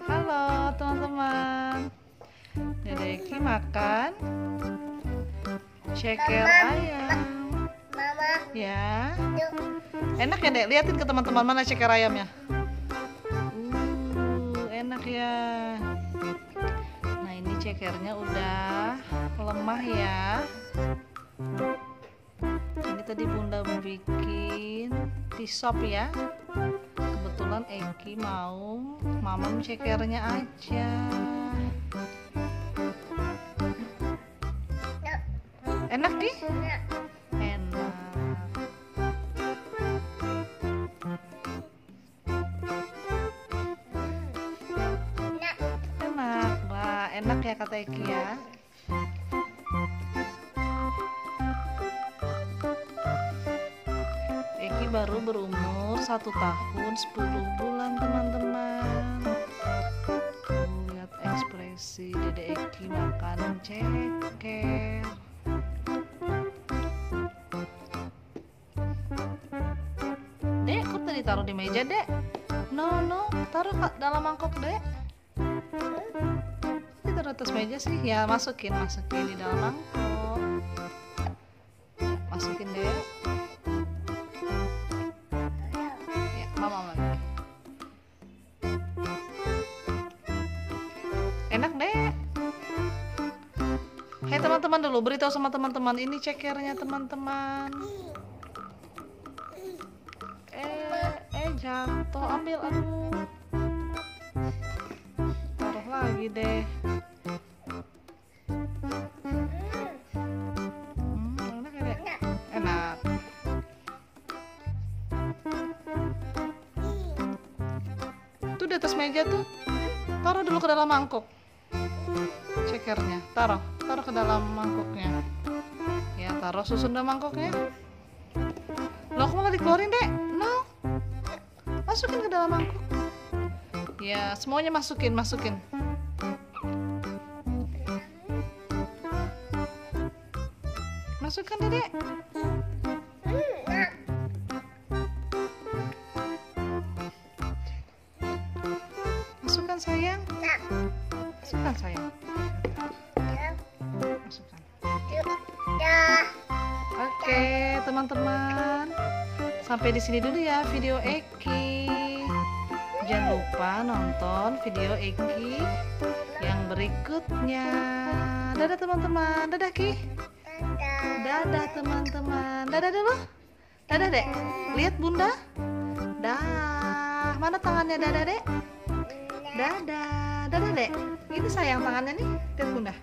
Halo teman-teman, Dede Eki makan ceker ayam. Ya, enak ya Dek? Liatin ke teman-teman mana ceker ayamnya. Enak ya. Nah ini cekernya udah lemah ya. Ini tadi Bunda bikin tisop ya. Kebetulan Eki mau mamam cekernya aja. Enak nih? Enak. Enak. Wah, enak ya kata Eki ya. Eki baru berumur 1 tahun 10 bulan teman-teman. Lihat ekspresi Dede Eki makan ceker. Dek, kok tadi taruh di meja, Dek? No, taruh dalam mangkok, Dek. Tadi taruh atas meja sih. Ya, masukin di dalam mangkok. Masukin, Dek. Ya, mama lagi. Enak, Dek. Hai teman-teman, dulu beritahu sama teman-teman, ini cekernya teman-teman. Jatuh, ambil, aduh. Taruh lagi deh. Enak ya Dek? Enak. Tuh di atas meja tuh. Taruh dulu ke dalam mangkok. Cekernya, taruh ke dalam mangkoknya. Ya, taruh susun dalam mangkoknya. Loh, kok malah dikeluarin, Dek? No. Masukin ke dalam mangkok. Ya, semuanya masukin. Masukkan, Dedek. Masukkan, sayang. Masukkan, sayang. Masukkan. Oke, teman-teman. Sampai di sini dulu ya video Eki. Jangan lupa nonton video Eki yang berikutnya. Dadah teman-teman. Dadah Ki. Dadah teman-teman. Dadah dulu. Dadah Dek. Lihat Bunda. Dah. Mana tangannya Dadah Dek? Dadah. Dadah Dek. Ini sayang tangannya nih. Lihat Bunda.